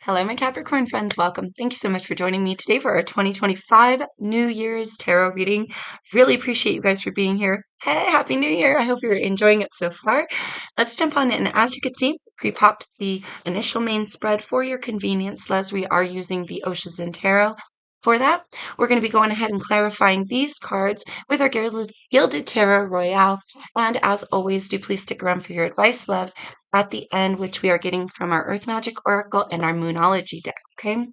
Hello, my Capricorn friends. Welcome. Thank you so much for joining me today for our 2025 New Year's Tarot reading. Really appreciate you guys for being here. Hey, Happy New Year. I hope you're enjoying it so far. Let's jump on in. As you can see, pre-popped the initial main spread for your convenience, as we are using the Oshizan Tarot. For that, we're going to be going ahead and clarifying these cards with our Gilded Tarot Royale. And as always, do please stick around for your advice, loves, at the end, which we are getting from our Earth Magic Oracle and our Moonology deck, okay?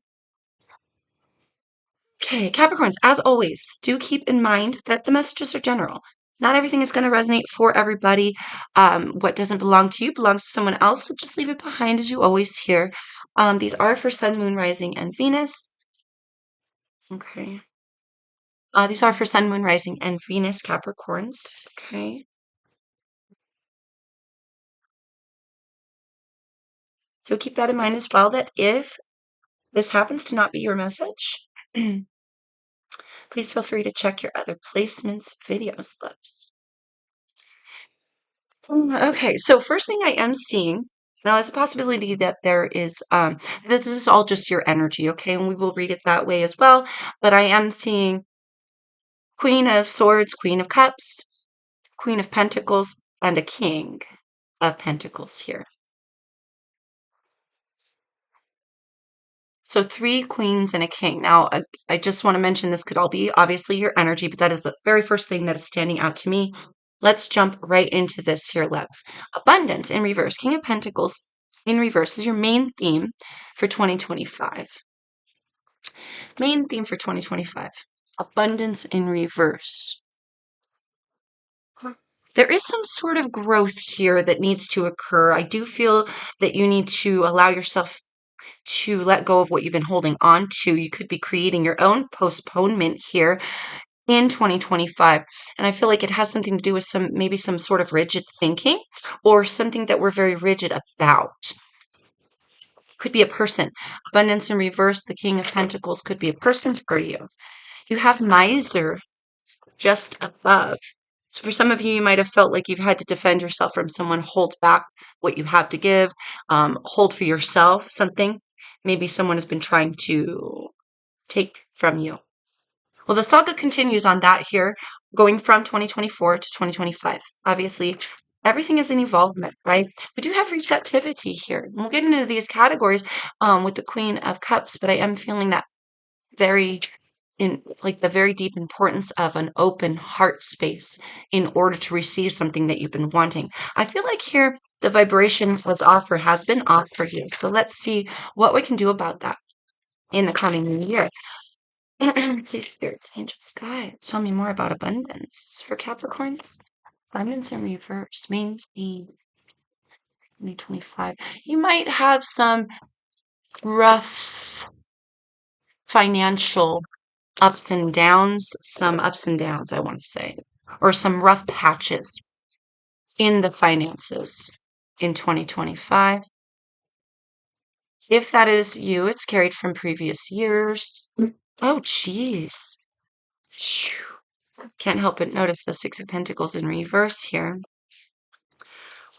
Okay, Capricorns, as always, do keep in mind that the messages are general. Not everything is going to resonate for everybody. What doesn't belong to you belongs to someone else, so just leave it behind, as you always hear. These are for Sun, Moon, Rising, and Venus. Okay. These are for Sun, Moon, Rising, and Venus Capricorns. Okay. So keep that in mind as well, that if this happens to not be your message, please feel free to check your other placements, videos, loves. Okay, so first thing I am seeing, now there's a possibility that there is, this is all just your energy, okay? And we will read it that way as well. But I am seeing Queen of Swords, Queen of Cups, Queen of Pentacles, and a King of Pentacles here. So three queens and a king. Now, I just want to mention this could all be obviously your energy, but that is the very first thing that is standing out to me. Let's jump right into this here, Lex. Abundance in reverse. King of Pentacles in reverse is your main theme for 2025. Main theme for 2025. Abundance in reverse. There is some sort of growth here that needs to occur. I do feel that you need to allow yourself to let go of what you've been holding on to. You could be creating your own postponement here in 2025. And I feel like it has something to do with maybe some sort of rigid thinking or something that we're very rigid about. Could be a person. Abundance in reverse, the King of Pentacles could be a person for you. You have Miser just above. So for some of you, you might have felt like you've had to defend yourself from someone, hold back what you have to give, hold for yourself something. Maybe someone has been trying to take from you. Well, the saga continues on that here, going from 2024 to 2025. Obviously, everything is an evolvement, right? We do have receptivity here. We'll get into these categories with the Queen of Cups, but I am feeling that the very deep importance of an open heart space in order to receive something that you've been wanting. I feel like here the vibration was off or has been off for you. So let's see what we can do about that in the coming new year. Please, spirits, angels, guides, tell me more about abundance for Capricorns. Abundance in reverse, main theme 2025. You might have some rough financial some ups and downs, I want to say, or some rough patches in the finances in 2025. If that is you, it's carried from previous years. Oh, geez. Can't help but notice the Six of Pentacles in reverse here.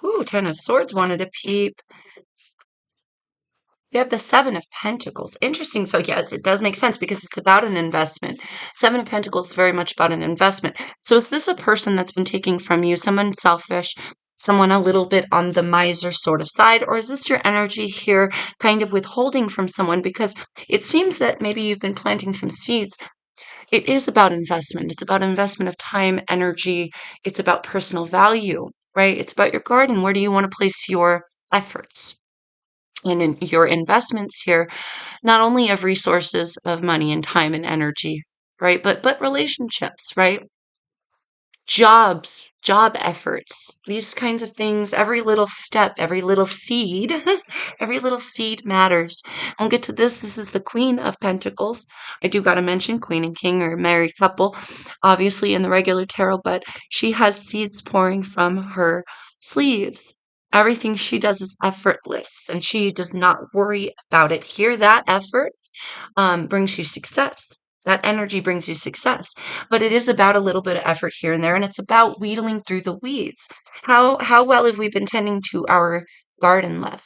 Ooh, Ten of Swords wanted to peep. We have the Seven of Pentacles. Interesting. So yes, it does make sense because it's about an investment. Seven of Pentacles is very much about an investment. So is this a person that's been taking from you, someone selfish, someone a little bit on the miser sort of side, or is this your energy here kind of withholding from someone because it seems that maybe you've been planting some seeds. It is about investment. It's about investment of time, energy. It's about personal value, right? It's about your garden. Where do you want to place your efforts? And in your investments here, not only of resources of money and time and energy, right? But relationships, right? Job efforts, these kinds of things, every little step, every little seed, every little seed matters. We'll get to this. This is the Queen of Pentacles. I do got to mention Queen and King are a married couple, obviously in the regular tarot, but she has seeds pouring from her sleeves. Everything she does is effortless and she does not worry about it. Here, that effort brings you success. That energy brings you success. But it is about a little bit of effort here and there, and it's about wheedling through the weeds. How well have we been tending to our garden left?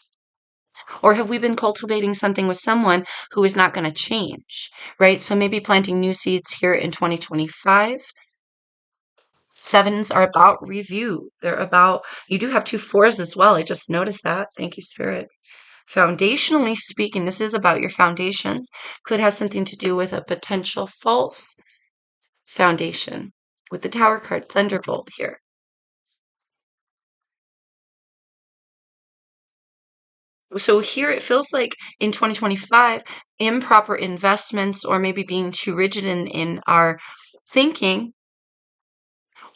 Or have we been cultivating something with someone who is not going to change, right? So maybe planting new seeds here in 2025. Sevens are about review. They're about, you do have two fours as well. I just noticed that. Thank you, Spirit. Foundationally speaking, this is about your foundations. Could have something to do with a potential false foundation with the Tower card, Thunderbolt here. So here it feels like in 2025, improper investments or maybe being too rigid in our thinking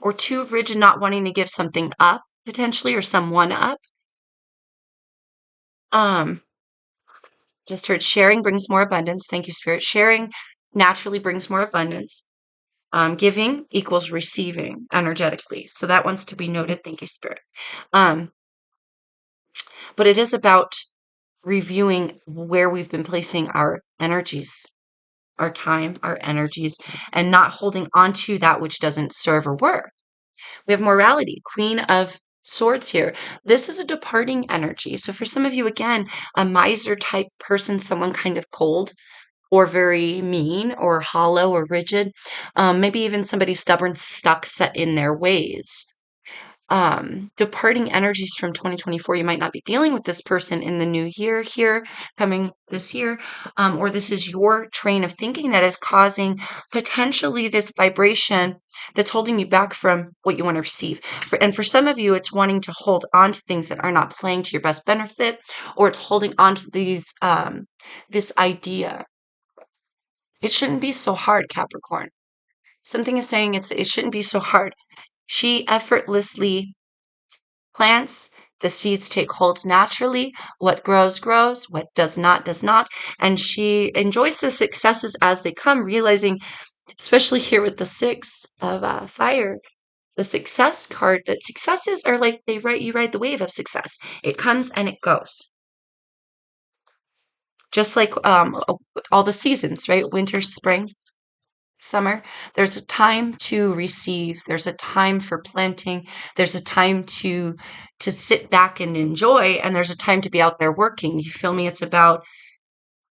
or too rigid not wanting to give something up potentially or someone up. Um, just heard sharing brings more abundance. Thank you, Spirit. Sharing naturally brings more abundance. Giving equals receiving energetically. So that wants to be noted. Thank you, Spirit. Um, but it is about reviewing where we've been placing our energies, our time, our energies, and not holding on to that which doesn't serve or work. We have morality, Queen of Swords here. This is a departing energy. So for some of you, again, a miser type person, someone kind of cold or very mean or hollow or rigid, maybe even somebody stubborn, stuck, set in their ways. Departing energies from 2024. You might not be dealing with this person in the new year here, coming this year, or this is your train of thinking that is causing potentially this vibration that's holding you back from what you want to receive. And for some of you, it's wanting to hold on to things that are not playing to your best benefit, or it's holding on to this idea. It shouldn't be so hard, Capricorn. Something is saying it shouldn't be so hard. She effortlessly plants, the seeds take hold naturally. What grows, grows. What does not, does not. And she enjoys the successes as they come, realizing, especially here with the Six of Fire, the success card, that successes are like you ride the wave of success. It comes and it goes. Just like all the seasons, right? Winter, spring, summer. There's a time to receive. There's a time for planting. There's a time to sit back and enjoy, and there's a time to be out there working. You feel me? It's about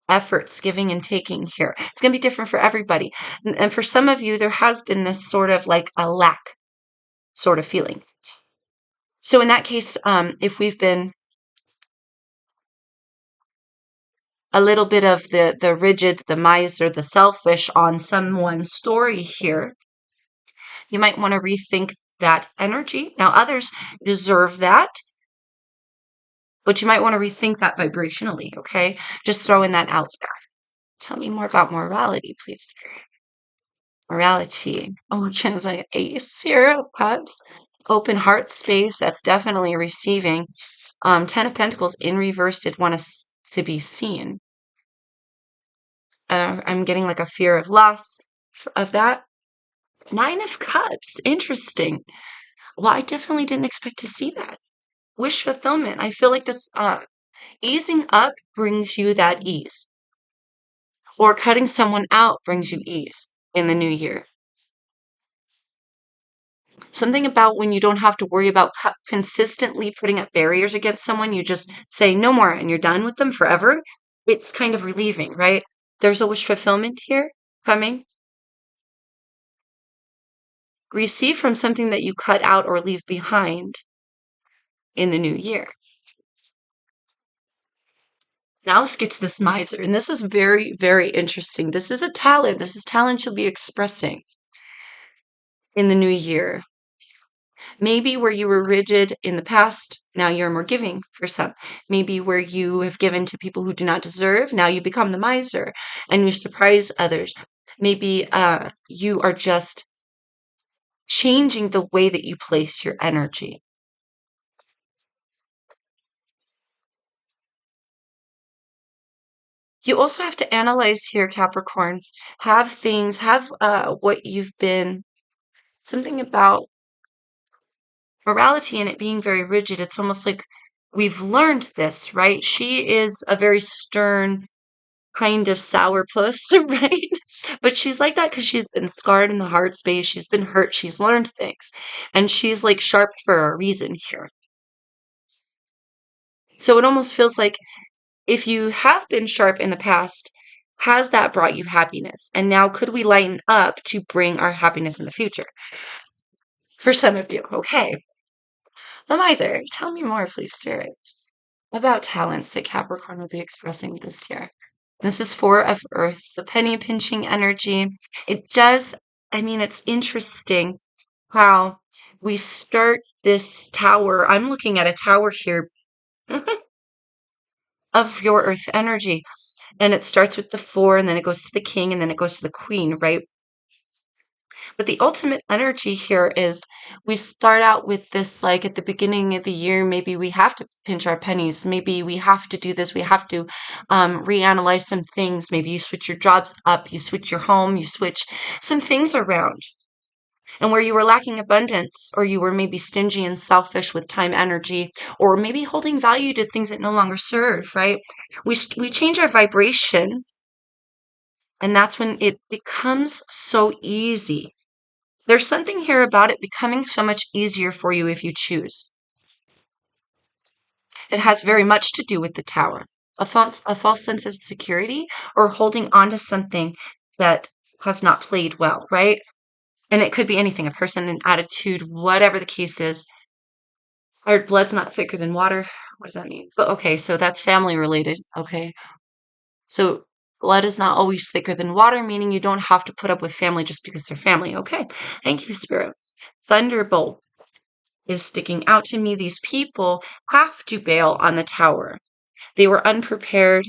efforts, giving and taking here. It's going to be different for everybody. And for some of you, there has been this sort of like a lack sort of feeling. So in that case, if we've been a little bit of the rigid, the miser, the selfish on someone's story here, you might want to rethink that energy. Now, others deserve that, but you might want to rethink that vibrationally, okay? Just throwing that out there. Tell me more about morality, please. Morality. Oh, it's like ace here of cups. Open heart space. That's definitely receiving. Ten of Pentacles in reverse did want us to be seen. I'm getting like a fear of loss of that. Nine of Cups. Interesting. Well, I definitely didn't expect to see that. Wish fulfillment. I feel like this easing up brings you that ease. Or cutting someone out brings you ease in the new year. Something about when you don't have to worry about consistently putting up barriers against someone, you just say no more and you're done with them forever. It's kind of relieving, right? There's a wish fulfillment here coming. Receive from something that you cut out or leave behind in the new year. Now let's get to this miser. And this is very, very interesting. This is a talent. This is talent you'll be expressing in the new year. Maybe where you were rigid in the past, now you're more giving for some. Maybe where you have given to people who do not deserve, now you become the miser and you surprise others. Maybe you are just changing the way that you place your energy. You also have to analyze here, Capricorn. Have what you've been, something about morality and it being very rigid. It's almost like we've learned this, right? She is a very stern, kind of sourpuss, right? But she's like that because she's been scarred in the heart space. She's been hurt. She's learned things. And she's like sharp for a reason here. So it almost feels like If you have been sharp in the past, has that brought you happiness? And now could we lighten up to bring our happiness in the future? For some of you, okay. The miser, tell me more, please, Spirit, about talents that Capricorn will be expressing this year. This is Four of Earth, the penny pinching energy. It does, I mean, it's interesting how we start this tower. I'm looking at a tower here of your Earth energy, and it starts with the four, and then it goes to the king, and then it goes to the queen, right? But the ultimate energy here is we start out with this, like at the beginning of the year, maybe we have to pinch our pennies. Maybe we have to do this. We have to reanalyze some things. Maybe you switch your jobs up, you switch your home, you switch some things around. And where you were lacking abundance, or you were maybe stingy and selfish with time, energy, or maybe holding value to things that no longer serve, right? We change our vibration, and that's when it becomes so easy. There's something here about it becoming so much easier for you if you choose. It has very much to do with the tower. A false sense of security or holding on to something that has not played well, right? And it could be anything, a person, an attitude, whatever the case is. Our blood's not thicker than water. What does that mean? But okay, so that's family related. Okay. So blood is not always thicker than water, meaning you don't have to put up with family just because they're family. Okay. Thank you, Spirit. Thunderbolt is sticking out to me. These people have to bail on the tower. They were unprepared.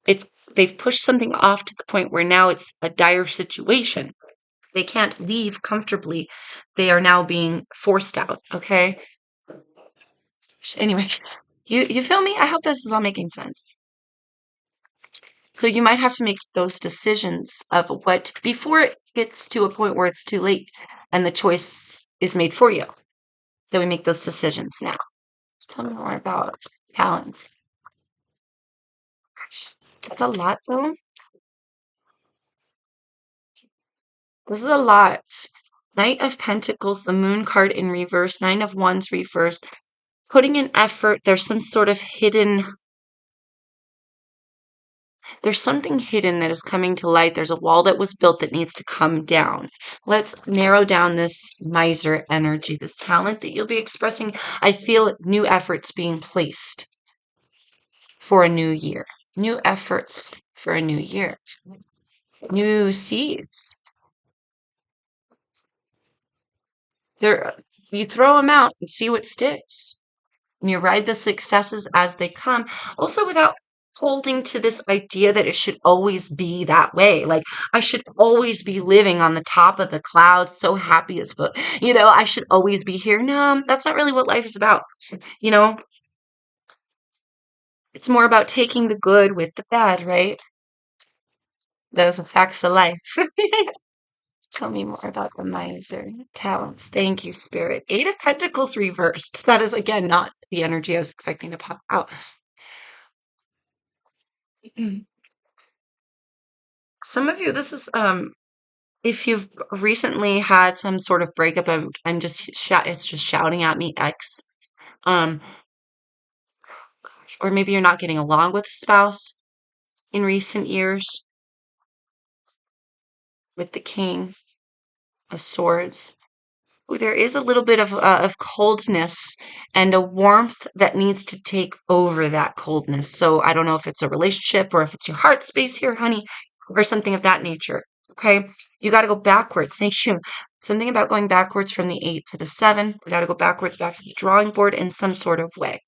They've pushed something off to the point where now it's a dire situation. They can't leave comfortably. They are now being forced out. Okay. Anyway, you feel me? I hope this is all making sense. So you might have to make those decisions of what before it gets to a point where it's too late and the choice is made for you. So we make those decisions now. Tell me more about talents. Gosh, that's a lot though. This is a lot. Knight of Pentacles, the Moon card in reverse, Nine of Wands reversed. Putting in effort, there's some sort of there's something hidden that is coming to light. There's a wall that was built that needs to come down. Let's narrow down this miser energy, this talent that you'll be expressing. I feel new efforts being placed for a new year. New efforts for a new year. New seeds. You throw them out and see what sticks. And you ride the successes as they come. Also without holding to this idea that it should always be that way. Like I should always be living on the top of the clouds, so happy as fuck. I should always be here. No, that's not really what life is about. You know, it's more about taking the good with the bad, right? Those are facts of life. Tell me more about the miser talents. Thank you, Spirit. Eight of Pentacles reversed. That is, again, not the energy I was expecting to pop out. Some of you, this is if you've recently had some sort of breakup, I'm just it's just shouting at me, X. Um, gosh, or maybe you're not getting along with a spouse in recent years with the King of Swords. Ooh, there is a little bit of coldness and a warmth that needs to take over that coldness. So I don't know if it's a relationship or if it's your heart space here, honey, or something of that nature. Okay, you got to go backwards. Thank you. Something about going backwards from the 8 to the 7. We got to go backwards back to the drawing board in some sort of way.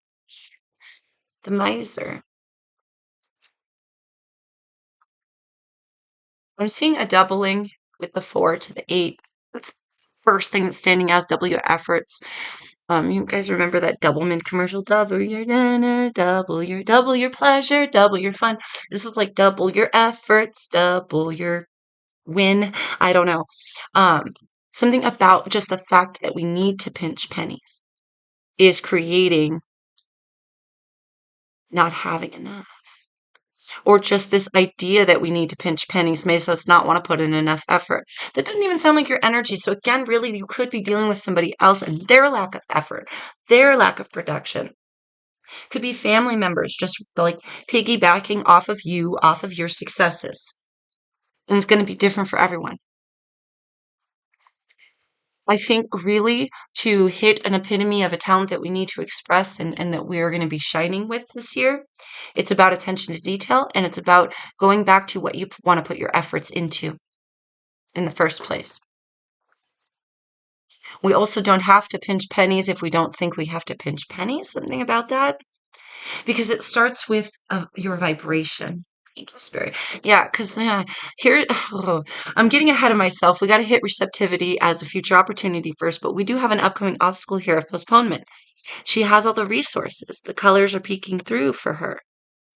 The miser. I'm seeing a doubling with the 4 to the 8. That's the first thing that's standing out is double your efforts. You guys remember that Doublemint commercial? Double your double your pleasure, double your fun. This is like double your efforts, double your win. I don't know. Something about just the fact that we need to pinch pennies is creating not having enough. Or just this idea that we need to pinch pennies makes us not want to put in enough effort. That doesn't even sound like your energy. So again, really, you could be dealing with somebody else and their lack of effort, their lack of production. Could be family members just like piggybacking off of you, off of your successes. And it's going to be different for everyone. I think really to hit an epitome of a talent that we need to express and that we are going to be shining with this year, it's about attention to detail and it's about going back to what you want to put your efforts into in the first place. We also don't have to pinch pennies if we don't think we have to pinch pennies, something about that, because it starts with your vibration. Thank you, Spirit. Yeah, because here, oh, I'm getting ahead of myself. We got to hit receptivity as a future opportunity first, but we do have an upcoming obstacle here of postponement. She has all the resources. The colors are peeking through for her.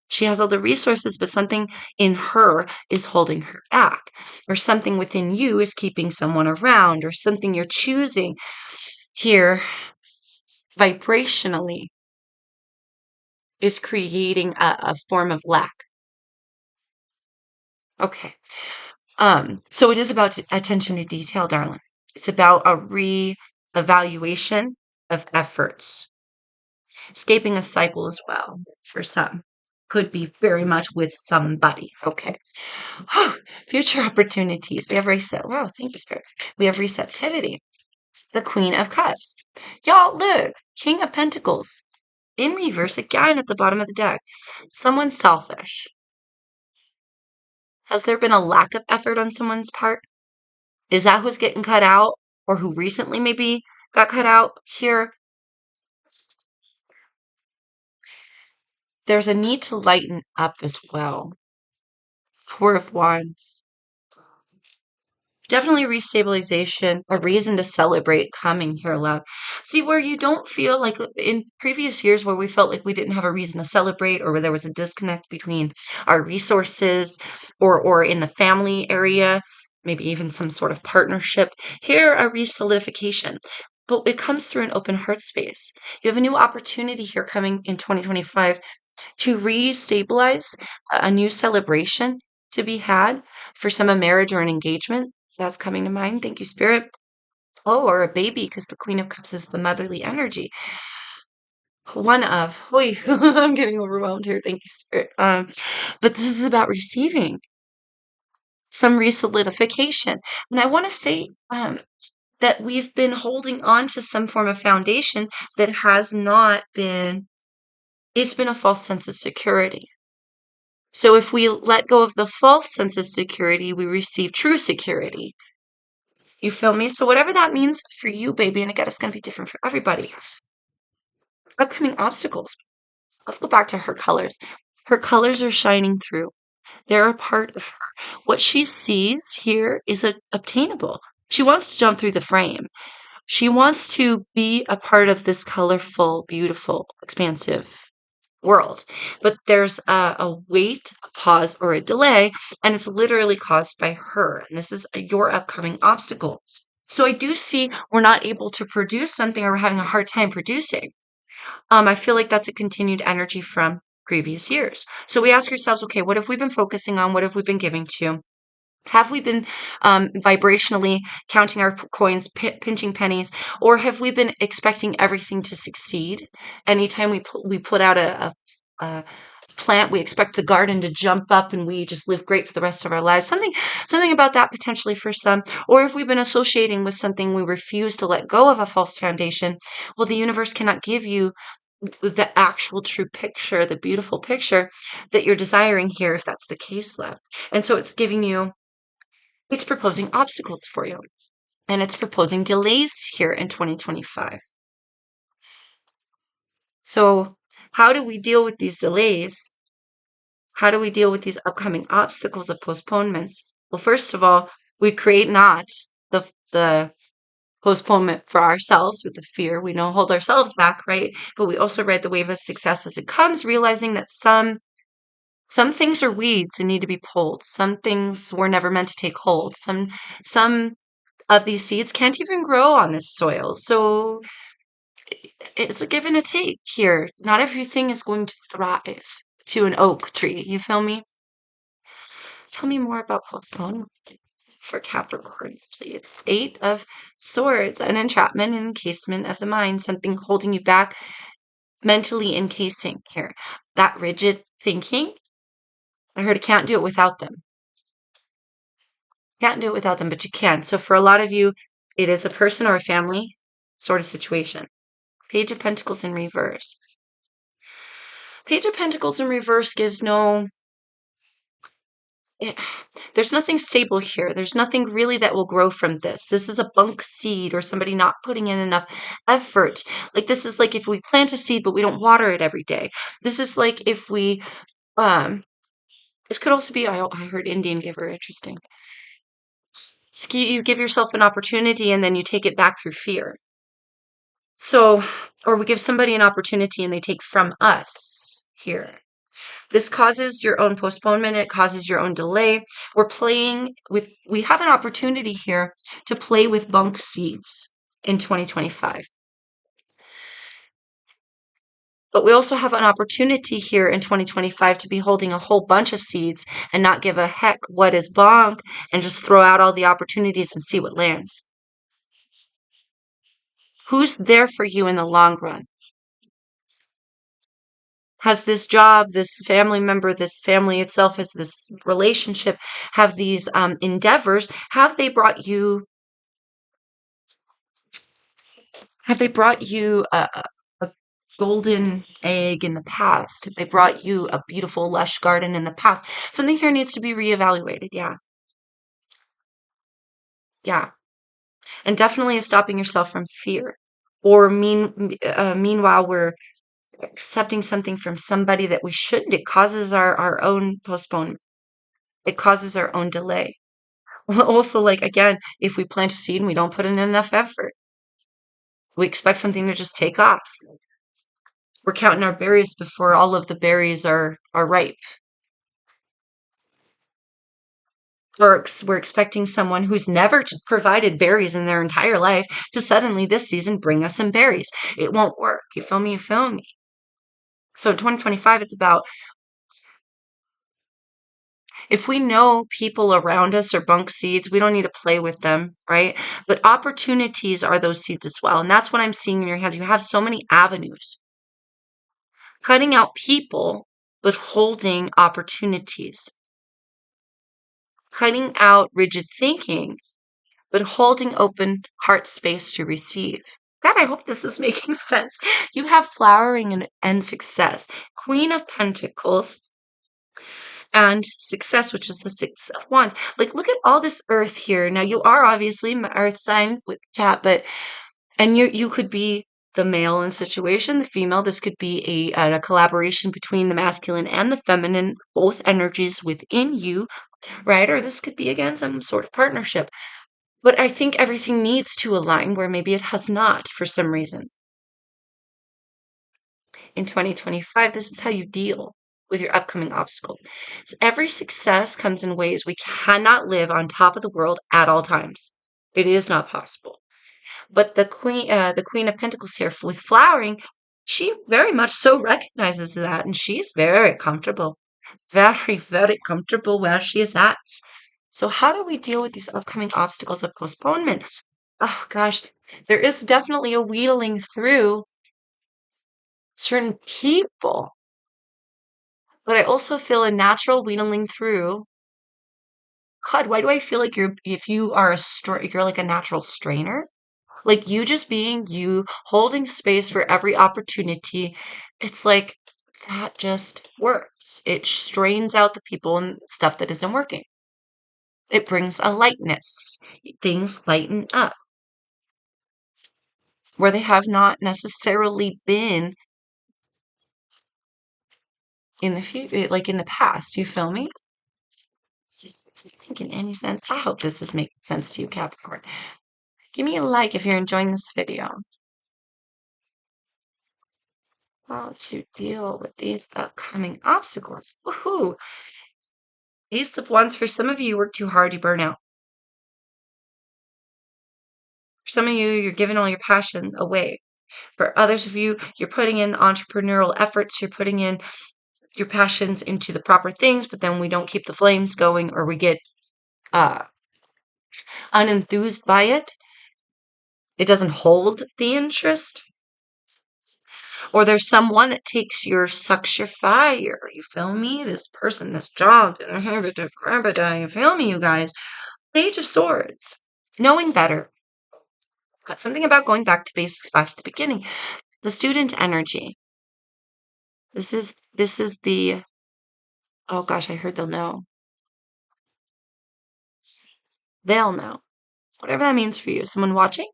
She has all the resources, but something in her is holding her back, or something within you is keeping someone around, or something you're choosing here vibrationally is creating a form of lack. Okay. So it is about attention to detail, darling. It's about a re-evaluation of efforts. Escaping a cycle as well for some. Could be very much with somebody. Okay. Future opportunities. We have reset. Wow, thank you, Spirit. We have receptivity. The Queen of Cups. Y'all, look. King of Pentacles. In reverse again at the bottom of the deck. Someone's selfish. Has there been a lack of effort on someone's part? Is that who's getting cut out or who recently maybe got cut out here? There's a need to lighten up as well. Four of Wands. Definitely restabilization, a reason to celebrate coming here, love. See, where you don't feel like in previous years where we felt like we didn't have a reason to celebrate or where there was a disconnect between our resources or in the family area, maybe even some sort of partnership. Here, a re-solidification. But it comes through an open heart space. You have a new opportunity here coming in 2025 to re-stabilize a new celebration to be had for some a marriage or an engagement. That's coming to mind. Thank you, Spirit. Oh, or a baby, because the Queen of Cups is the motherly energy. One of. Oy, I'm getting overwhelmed here. Thank you, Spirit. But this is about receiving some resolidification. And I want to say that we've been holding on to some form of foundation that has not been, it's been a false sense of security. So if we let go of the false sense of security, we receive true security. You feel me? So whatever that means for you, baby, and again, it's going to be different for everybody. Upcoming obstacles. Let's go back to her colors. Her colors are shining through. They're a part of her. What she sees here is obtainable. She wants to jump through the frame. She wants to be a part of this colorful, beautiful, expansive world. But there's a wait, a pause, or a delay, and it's literally caused by her. And this is your upcoming obstacle. So I do see we're not able to produce something or we're having a hard time producing. I feel like that's a continued energy from previous years. So we ask ourselves, okay, what have we been focusing on? What have we been giving to? Have we been vibrationally counting our coins, pinching pennies, or have we been expecting everything to succeed? Anytime we put out a plant, we expect the garden to jump up and we just live great for the rest of our lives. Something about that potentially for some. Or if we've been associating with something, we refuse to let go of a false foundation. Well, the universe cannot give you the actual true picture, the beautiful picture that you're desiring here, if that's the case, love. And so it's giving you, it's proposing obstacles for you. And it's proposing delays here in 2025. So, how do we deal with these delays? How do we deal with these upcoming obstacles of postponements? Well, first of all, we create not the postponement for ourselves with the fear. We don't hold ourselves back, right? But we also ride the wave of success as it comes, realizing that some things are weeds and need to be pulled. Some things were never meant to take hold. Some of these seeds can't even grow on this soil. So it's a give and a take here. Not everything is going to thrive to an oak tree. You feel me? Tell me more about postponement for Capricorns, please. Eight of Swords, an entrapment, an encasement of the mind, something holding you back. mentally encasing here. That rigid thinking, I heard, I can't do it without them. Can't do it without them, but you can. So for a lot of you, it is a person or a family sort of situation. Page of Pentacles in reverse. Page of Pentacles in reverse gives no, eh, there's nothing stable here. There's nothing really that will grow from this. This is a bunk seed or somebody not putting in enough effort. Like this is like if we plant a seed but we don't water it every day. This is like if we this could also be, I heard Indian giver, interesting. You give yourself an opportunity and then you take it back through fear. So, or we give somebody an opportunity and they take from us here. This causes your own postponement. It causes your own delay. We have an opportunity here to play with bunk seeds in 2025. But we also have an opportunity here in 2025 to be holding a whole bunch of seeds and not give a heck what is bunk and just throw out all the opportunities and see what lands. Who's there for you in the long run? Has this job, this family member, this family itself, has this relationship, have these endeavors, have they brought you a golden egg in the past? Have they brought you a beautiful, lush garden in the past? Something here needs to be reevaluated. Yeah. Yeah. And definitely is stopping yourself from fear. Or meanwhile, we're accepting something from somebody that we shouldn't. It causes our own postponement. It causes our own delay. Also, like, again, if we plant a seed and we don't put in enough effort, we expect something to just take off. We're counting our berries before all of the berries are ripe. Or we're expecting someone who's never provided berries in their entire life to suddenly this season bring us some berries. It won't work. You feel me? You feel me? So in 2025, it's about if we know people around us are bunk seeds, we don't need to play with them, right? But opportunities are those seeds as well. And that's what I'm seeing in your hands. You have so many avenues. Cutting out people, but holding opportunities. Cutting out rigid thinking, but holding open heart space to receive. God, I hope this is making sense. You have flowering and success. Queen of Pentacles and success, which is the Six of Wands. Like, look at all this earth here. Now, you are obviously earth sign with cat, but, and you could be the male in situation, the female. This could be a collaboration between the masculine and the feminine, both energies within you, right? Or this could be, again, some sort of partnership. But I think everything needs to align where maybe it has not for some reason. In 2025, this is how you deal with your upcoming obstacles. So every success comes in waves. We cannot live on top of the world at all times. It is not possible. But the Queen of Pentacles here with flowering, she very much so recognizes that, and she is very comfortable, very, very comfortable where she is at. So how do we deal with these upcoming obstacles of postponement? Oh gosh, there is definitely a wheedling through certain people, but I also feel a natural wheedling through. God, why do I feel like if you are you're like a natural strainer? Like you just being you, holding space for every opportunity. It's like that just works. It strains out the people and stuff that isn't working. It brings a lightness. Things lighten up where they have not necessarily been in the future, like in the past. You feel me? Is this making any sense? I hope this is making sense to you, Capricorn. Give me a like if you're enjoying this video. How to deal with these upcoming obstacles. Woohoo! Ace of Wands, for some of you, you work too hard, you burn out. For some of you, you're giving all your passion away. For others of you, you're putting in entrepreneurial efforts, you're putting in your passions into the proper things, but then we don't keep the flames going or we get uh, unenthused by it. It doesn't hold the interest. Or there's someone that sucks your fire. You feel me? This person, this job, you feel me, you guys? Page of Swords. Knowing better. Got something about going back to basics, back to the beginning. The student energy. This is the, oh gosh, I heard they'll know. They'll know. Whatever that means for you. Someone watching?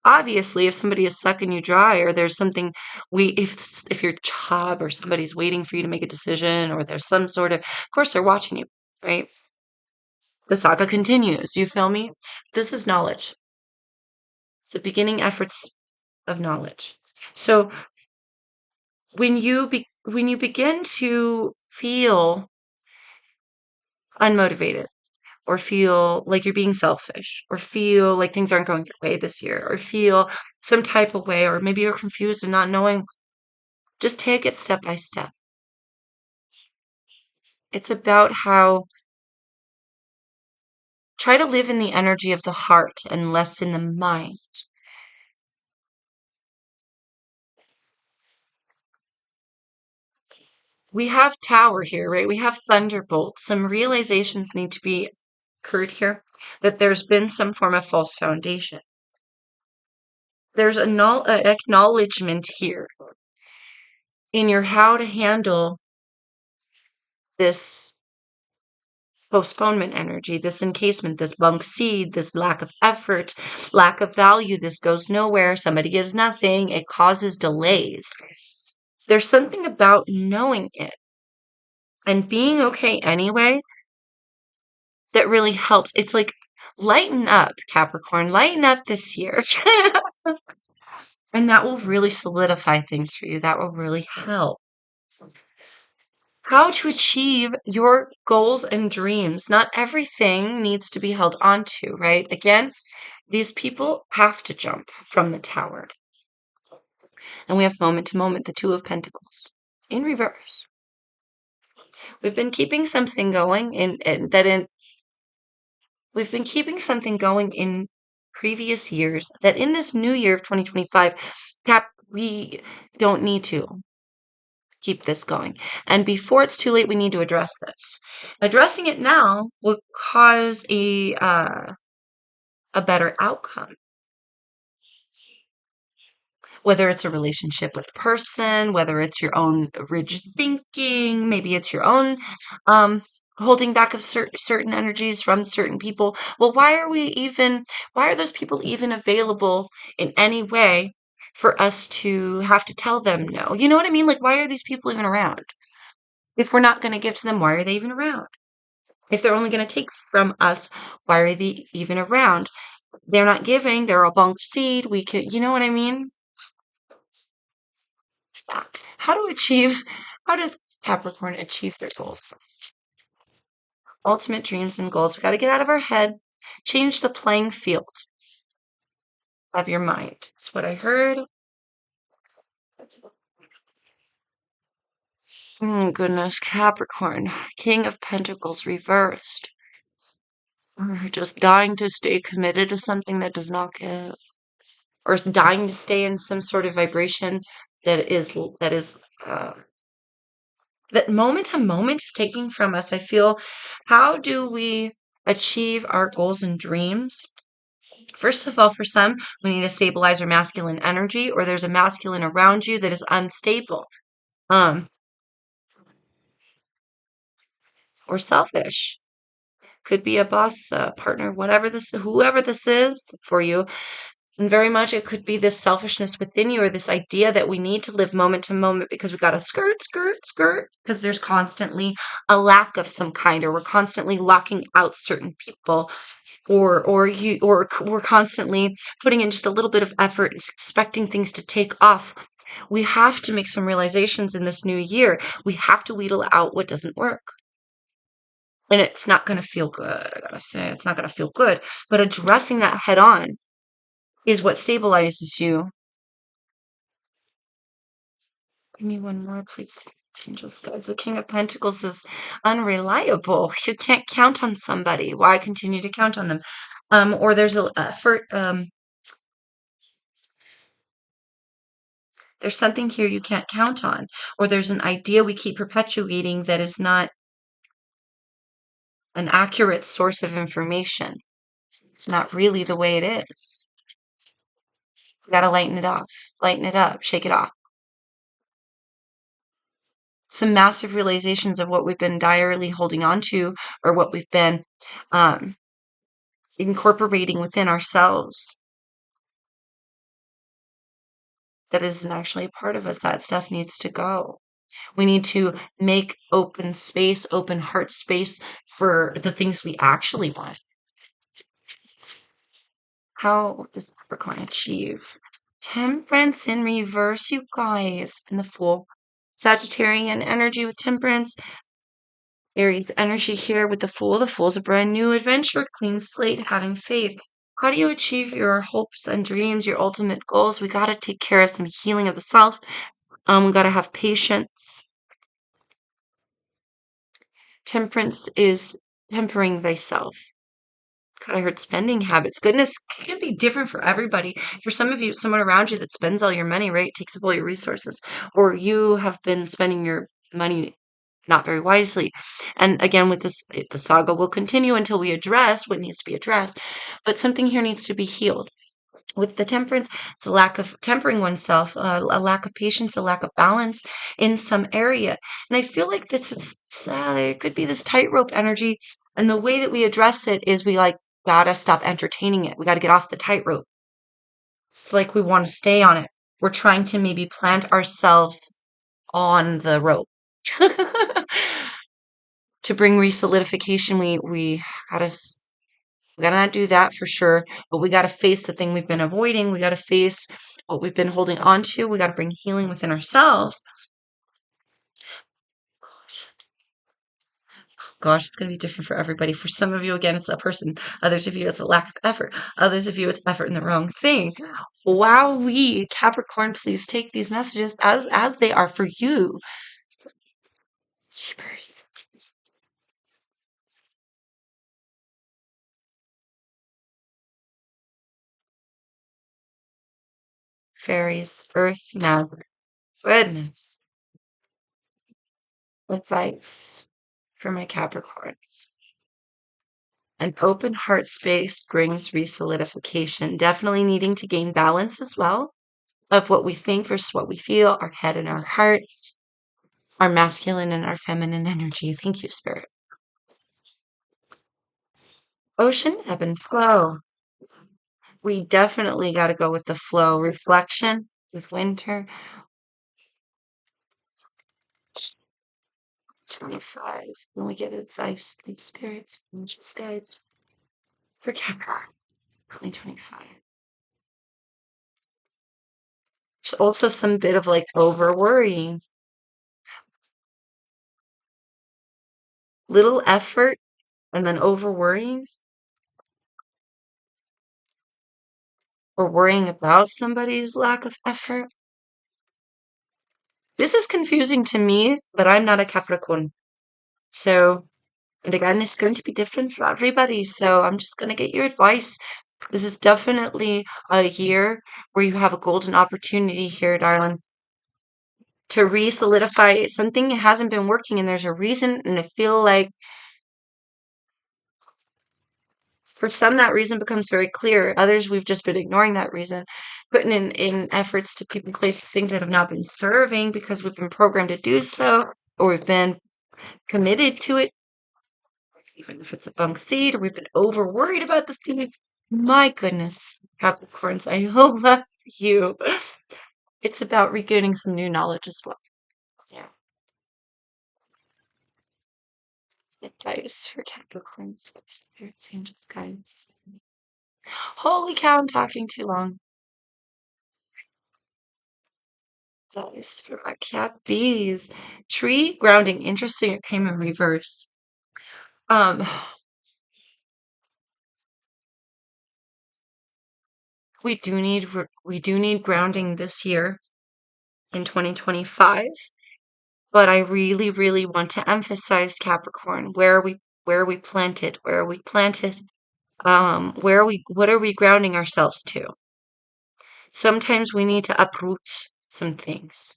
Obviously, if somebody is sucking you dry, or there's something if your job or somebody's waiting for you to make a decision, or there's some sort of course they're watching you, right? The saga continues. You feel me? This is knowledge. It's the beginning efforts of knowledge. So when you begin to feel unmotivated, or feel like you're being selfish, or feel like things aren't going your way this year, or feel some type of way, or maybe you're confused and not knowing, just take it step by step. It's about how try to live in the energy of the heart and less in the mind. We have Tower here, right? We have Thunderbolt. Some realizations need to be occurred here that there's been some form of false foundation. There's an acknowledgement here in your how to handle this postponement energy, this encasement, this bunk seed, this lack of effort, lack of value, this goes nowhere, somebody gives nothing, it causes delays. There's something about knowing it and being okay anyway that really helps. It's like, lighten up, Capricorn, lighten up this year. And that will really solidify things for you. That will really help. How to achieve your goals and dreams. Not everything needs to be held onto, right? Again, these people have to jump from the tower. And we have moment to moment, the Two of Pentacles in reverse. We've been keeping something going we've been keeping something going in previous years that in this new year of 2025, we don't need to keep this going. And before it's too late, we need to address this. Addressing it now will cause a better outcome. Whether it's a relationship with a person, whether it's your own rigid thinking, maybe it's your own holding back of certain energies from certain people. Well, why are those people even available in any way for us to have to tell them no? You know what I mean? Like, why are these people even around? If we're not going to give to them, why are they even around? If they're only going to take from us, why are they even around? They're not giving, they're a bunk seed. You know what I mean? How does Capricorn achieve their goals? Ultimate dreams and goals. We got to get out of our head, change the playing field of your mind. That's what I heard. Oh, goodness, Capricorn, King of Pentacles reversed. Or just dying to stay committed to something that does not give, or dying to stay in some sort of vibration that is that moment to moment is taking from us. I feel, how do we achieve our goals and dreams? First of all, for some, we need to stabilize our masculine energy, or there's a masculine around you that is unstable, um, or selfish. Could be a boss, a partner, whoever this is for you. And very much it could be this selfishness within you, or this idea that we need to live moment to moment because we got to skirt, because there's constantly a lack of some kind, or we're constantly locking out certain people, or we're constantly putting in just a little bit of effort and expecting things to take off. We have to make some realizations in this new year. We have to wheedle out what doesn't work. And it's not going to feel good. I gotta say, it's not going to feel good. But addressing that head on is what stabilizes you. Give me one more, please. Angels, guys. The King of Pentacles is unreliable. You can't count on somebody. Why continue to count on them? Or there's There's something here you can't count on, or there's an idea we keep perpetuating that is not an accurate source of information. It's not really the way it is. You gotta lighten it off, lighten it up, shake it off. Some massive realizations of what we've been direly holding on to, or what we've been um, incorporating within ourselves that isn't actually a part of us. That stuff needs to go. We need to make open space, open heart space for the things we actually want. How does Capricorn achieve temperance in reverse, you guys? And the Fool. Sagittarian energy with temperance. Aries energy here with the Fool. The Fool's a brand new adventure, clean slate, having faith. How do you achieve your hopes and dreams, your ultimate goals? We got to take care of some healing of the self. We got to have patience. Temperance is tempering thyself. God, I heard spending habits. Goodness can be different for everybody. For some of you, someone around you that spends all your money, right? Takes up all your resources. Or you have been spending your money not very wisely. And again, with this, the saga will continue until we address what needs to be addressed. But something here needs to be healed. With the temperance, it's a lack of tempering oneself, a lack of patience, a lack of balance in some area. And I feel like there could be this tightrope energy. And the way that we address it is we like gotta stop entertaining it. We gotta get off the tightrope. It's like we want to stay on it. We're trying to maybe plant ourselves on the rope. To bring resolidification, we gotta we gotta not do that for sure, but we gotta face the thing we've been avoiding. We gotta face what we've been holding on to. We gotta bring healing within ourselves. Gosh, gosh, it's gonna be different for everybody. For some of you, again, it's a person. Others of you, it's a lack of effort. Others of you, it's effort in the wrong thing. Wow, we Capricorn, please take these messages as they are for you. Jeepers. Fairies, earth, magic. Goodness. Advice for my Capricorns. An open heart space brings resolidification, definitely needing to gain balance as well of what we think versus what we feel, our head and our heart, our masculine and our feminine energy. Thank you, Spirit. Ocean, ebb and flow. We definitely got to go with the flow. Reflection with winter. 25. When we get advice, these spirits, angels, guides for Capricorn 2025. There's also some bit of like over worrying. Little effort and then over worrying or worrying about somebody's lack of effort. This is confusing to me, but I'm not a Capricorn. So, and again, it's going to be different for everybody. So I'm just going to get your advice. This is definitely a year where you have a golden opportunity here, darling, to re-solidify something that hasn't been working and there's a reason. And I feel like for some, that reason becomes very clear. Others, we've just been ignoring that reason, putting in efforts to people, places, things that have not been serving because we've been programmed to do so, or we've been committed to it, even if it's a bunk seed, or we've been over worried about the seeds. My goodness, Capricorns, I love you. It's about regaining some new knowledge as well. Yeah. Advice for Capricorns, spirits, angels, guides. Holy cow, I'm talking too long. Advice for my cat bees. Tree grounding. Interesting. It came in reverse. Um, we do need grounding this year in 2025. But I really, really want to emphasize Capricorn. Where are we planted? Where are we planted? What are we grounding ourselves to? Sometimes we need to uproot some things.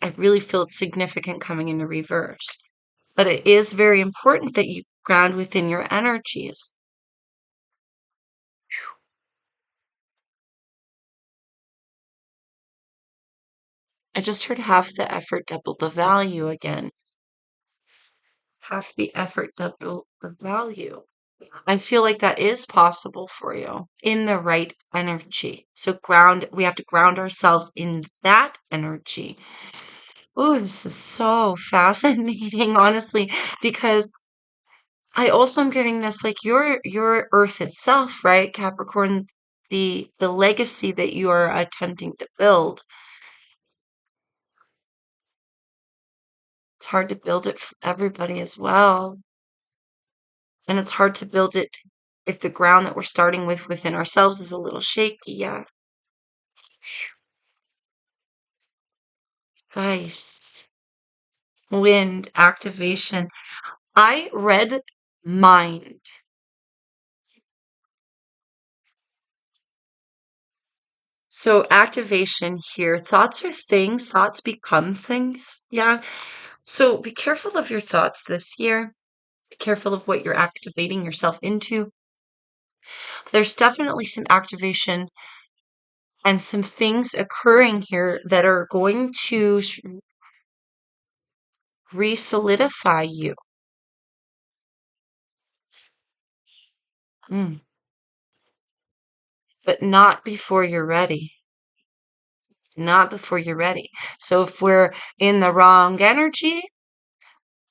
I really feel it's significant coming into reverse. But it is very important that you ground within your energies. I just heard half the effort, double the value again. Half the effort, double the value. I feel like that is possible for you in the right energy. So we have to ground ourselves in that energy. Oh, this is so fascinating, honestly, because I also am getting this like your Earth itself, right, Capricorn, the legacy that you are attempting to build. It's hard to build it for everybody as well. And it's hard to build it if the ground that we're starting with within ourselves is a little shaky. Yeah. Guys, wind activation. I read mind. So activation here, thoughts are things, thoughts become things. Yeah. So be careful of your thoughts this year. Be careful of what you're activating yourself into. There's definitely some activation and some things occurring here that are going to re-solidify you. Mm. But not before you're ready. Not before you're ready. So if we're in the wrong energy,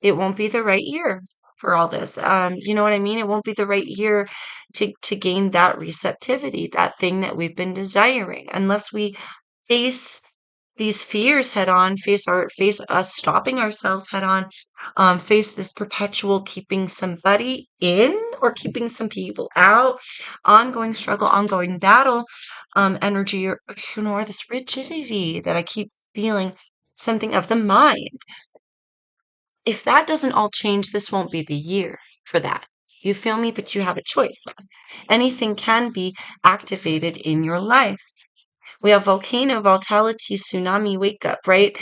it won't be the right year for all this. You know what I mean? It won't be the right year to gain that receptivity, that thing that we've been desiring, unless we face these fears head on, face us stopping ourselves head on, face this perpetual keeping somebody in or keeping some people out, ongoing struggle, ongoing battle, energy, or this rigidity that I keep feeling, something of the mind. If that doesn't all change, this won't be the year for that. You feel me? But you have a choice. Anything can be activated in your life. We have volcano, vitality, tsunami, wake up, right?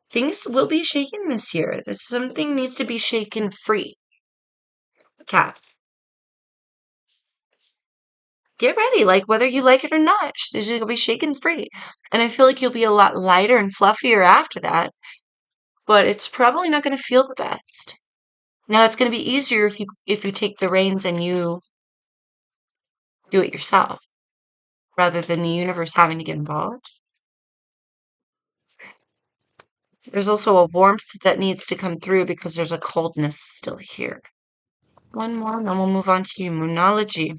Things will be shaken this year. That something needs to be shaken free. Cat, get ready. Like whether you like it or not, it'll be shaken free. And I feel like you'll be a lot lighter and fluffier after that. But it's probably not going to feel the best. Now it's going to be easier if you take the reins and you do it yourself rather than the universe having to get involved. There's also a warmth that needs to come through because there's a coldness still here. One more, and then we'll move on to Moonology.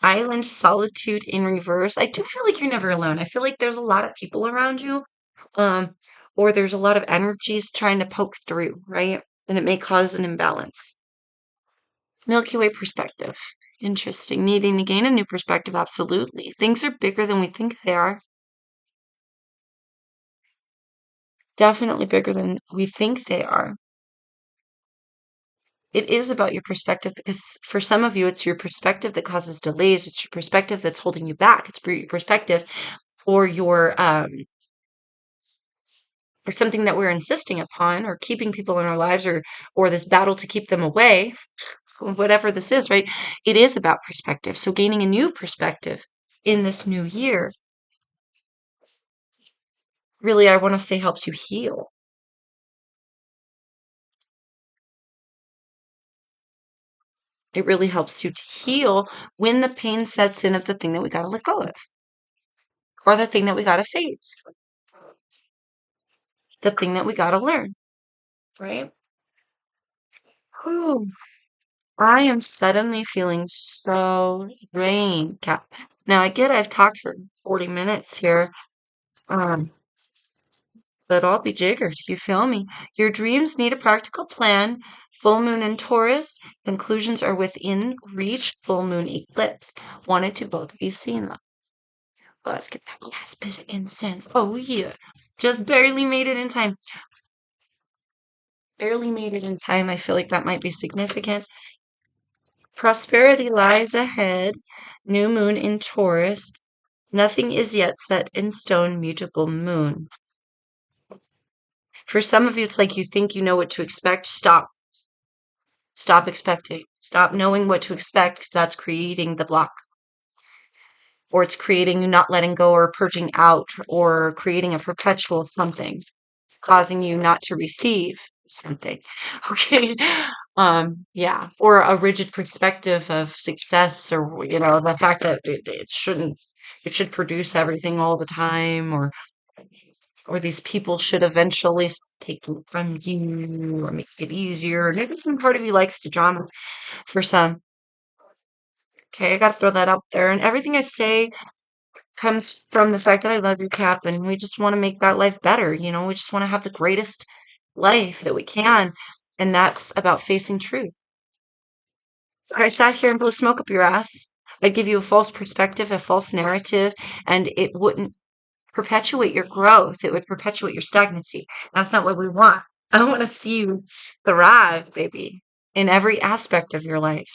Island solitude in reverse. I do feel like you're never alone. I feel like there's a lot of people around you, um, or there's a lot of energies trying to poke through, right? And it may cause an imbalance. Milky Way perspective. Interesting. Needing to gain a new perspective. Absolutely. Things are bigger than we think they are. Definitely bigger than we think they are. It is about your perspective because for some of you, it's your perspective that causes delays. It's your perspective that's holding you back. It's your perspective or or something that we're insisting upon or keeping people in our lives or this battle to keep them away, whatever this is, right? It is about perspective. So gaining a new perspective in this new year really, I want to say, helps you heal. It really helps you to heal when the pain sets in of the thing that we got to let go of or the thing that we got to face, the thing that we got to learn, right? Whew. I am suddenly feeling so drained, Cap. Now I get I've talked for 40 minutes here, um, but I'll be jiggered. You feel me? Your dreams need a practical plan. Full moon in Taurus. Conclusions are within reach. Full moon eclipse. Wanted to both be seen. Let's get that last bit of incense. Oh yeah. Just barely made it in time. Barely made it in time. I feel like that might be significant. Prosperity lies ahead. New moon in Taurus. Nothing is yet set in stone, mutable moon. For some of you, it's like you think you know what to expect. Stop. Stop expecting. Stop knowing what to expect because that's creating the block. Or it's creating you not letting go or purging out or creating a perpetual something. It's causing you not to receive something. Okay. Yeah. Or a rigid perspective of success or, the fact that it should produce everything all the time or these people should eventually take it from you or make it easier. Maybe some part of you likes the drama for some. Okay, I gotta throw that out there. And everything I say comes from the fact that I love you, Cap, and we just want to make that life better. We just want to have the greatest life that we can. And that's about facing truth. If I sat here and blew smoke up your ass, I'd give you a false perspective, a false narrative, and it wouldn't perpetuate your growth. It would perpetuate your stagnancy. That's not what we want. I want to see you thrive, baby, in every aspect of your life.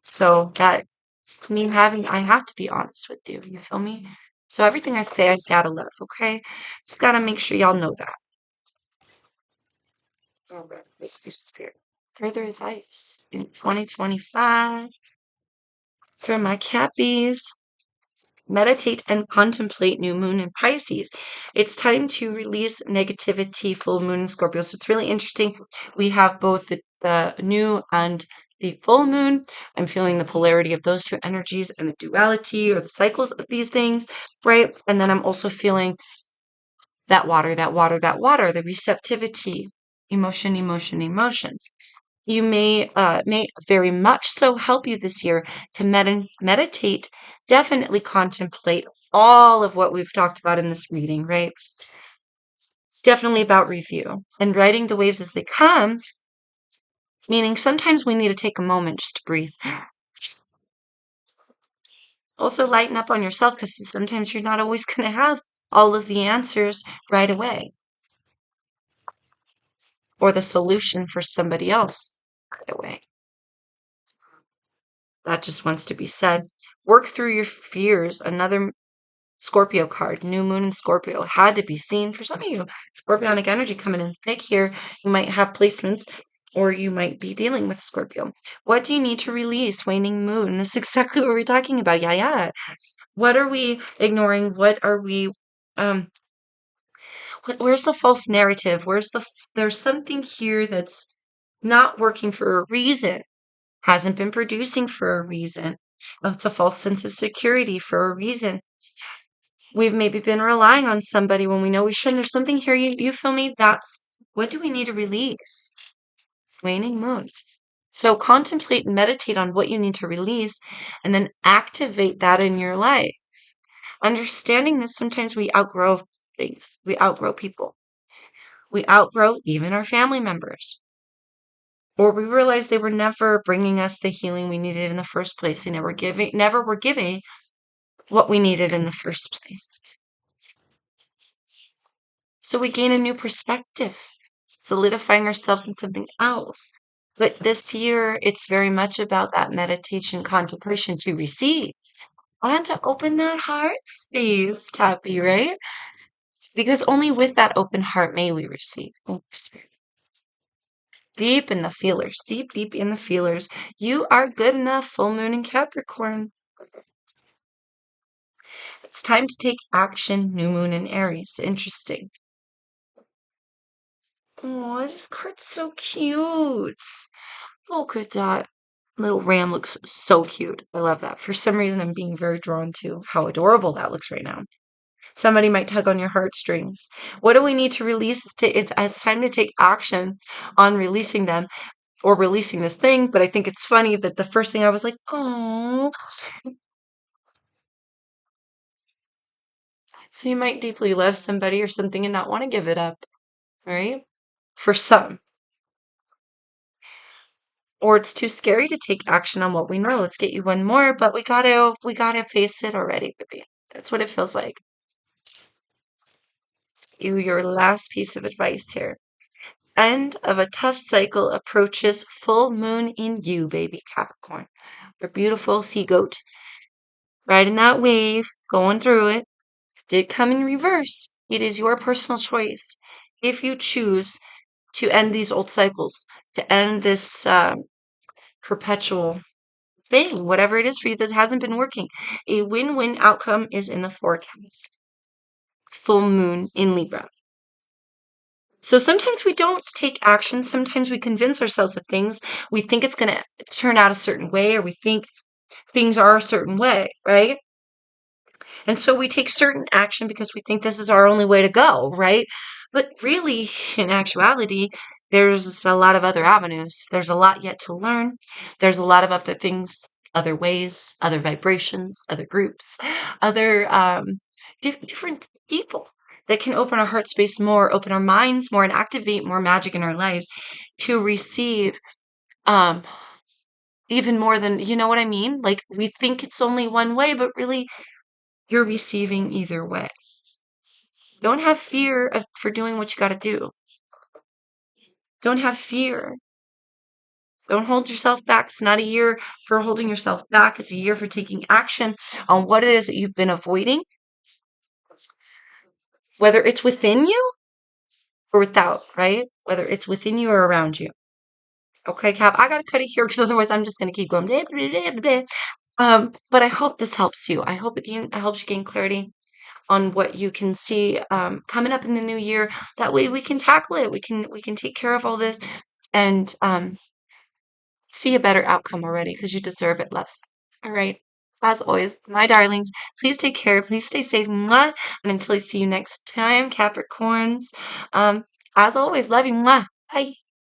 So that's me I have to be honest with you. You feel me? So everything I say, I say out of love, okay? Just gotta make sure y'all know that. All right, Spirit. Further advice in 2025 for my Cappies. Meditate and contemplate new moon in Pisces. It's time to release negativity, full moon in Scorpio. So it's really interesting. We have both the new and the full moon. I'm feeling the polarity of those two energies and the duality or the cycles of these things, right? And then I'm also feeling that water, the receptivity, emotion, emotion, emotion. You may very much so help you this year to meditate, definitely contemplate all of what we've talked about in this reading, right? Definitely about review and riding the waves as they come, meaning sometimes we need to take a moment just to breathe. Also, lighten up on yourself because sometimes you're not always going to have all of the answers right away or the solution for somebody else right away. That just wants to be said. Work through your fears. Another Scorpio card, new moon in Scorpio, had to be seen for some of you. Scorpionic energy coming in thick here. You might have placements or you might be dealing with Scorpio. What do you need to release? Waning moon. This is exactly what we're talking about. Yeah. What are we ignoring? What are we, where's the false narrative? There's something here that's not working for a reason, hasn't been producing for a reason. It's a false sense of security for a reason. We've maybe been relying on somebody when we know we shouldn't. There's something here, you feel me? That's what do we need to release? Waning moon. So contemplate and meditate on what you need to release and then activate that in your life. Understanding that sometimes we outgrow things, we outgrow people, we outgrow even our family members. Or we realize they were never bringing us the healing we needed in the first place. They never were giving what we needed in the first place. So we gain a new perspective, solidifying ourselves in something else. But this year, it's very much about that meditation, contemplation to receive and to open that heart space, Cappy, right? Because only with that open heart may we receive. Thank you, Spirit. Deep in the feelers, deep, deep in the feelers. You are good enough, full moon in Capricorn. It's time to take action, new moon in Aries. Interesting. Oh, this card's so cute. Look at that. Little ram looks so cute. I love that. For some reason, I'm being very drawn to how adorable that looks right now. Somebody might tug on your heartstrings. What do we need to release? It's time to take action on releasing them or releasing this thing. But I think it's funny that the first thing I was like, oh. So you might deeply love somebody or something and not want to give it up, right? For some. Or it's too scary to take action on what we know. Let's get you one more, but we gotta face it already, baby. That's what it feels like. Your last piece of advice here. End of a tough cycle approaches full moon in you, baby Capricorn. Your beautiful sea goat. riding that wave, going through it. Did come in reverse. It is your personal choice. If you choose to end these old cycles, to end this perpetual thing, whatever it is for you that hasn't been working, a win-win outcome is in the forecast. Full moon in Libra. So sometimes we don't take action. Sometimes we convince ourselves of things. We think it's going to turn out a certain way, or we think things are a certain way, right? And so we take certain action because we think this is our only way to go, right? But really, in actuality, there's a lot of other avenues. There's a lot yet to learn. There's a lot of other things, other ways, other vibrations, other groups, other different people that can open our heart space more, open our minds more, and activate more magic in our lives to receive um, even more than, you know what I mean? Like we think it's only one way, but really you're receiving either way. Don't have fear for doing what you got to do. Don't have fear. Don't hold yourself back. It's not a year for holding yourself back. It's a year for taking action on what it is that you've been avoiding, whether it's within you or without, right? Whether it's within you or around you. Okay, Cap, I got to cut it here because otherwise I'm just going to keep going. Blah, blah, blah, blah. But I hope this helps you. I hope it helps you gain clarity on what you can see coming up in the new year. That way we can tackle it. We can take care of all this and see a better outcome already because you deserve it, loves. All right. As always, my darlings, please take care. Please stay safe. Mwah. And until I see you next time, Capricorns. As always, love you. Mwah. Bye.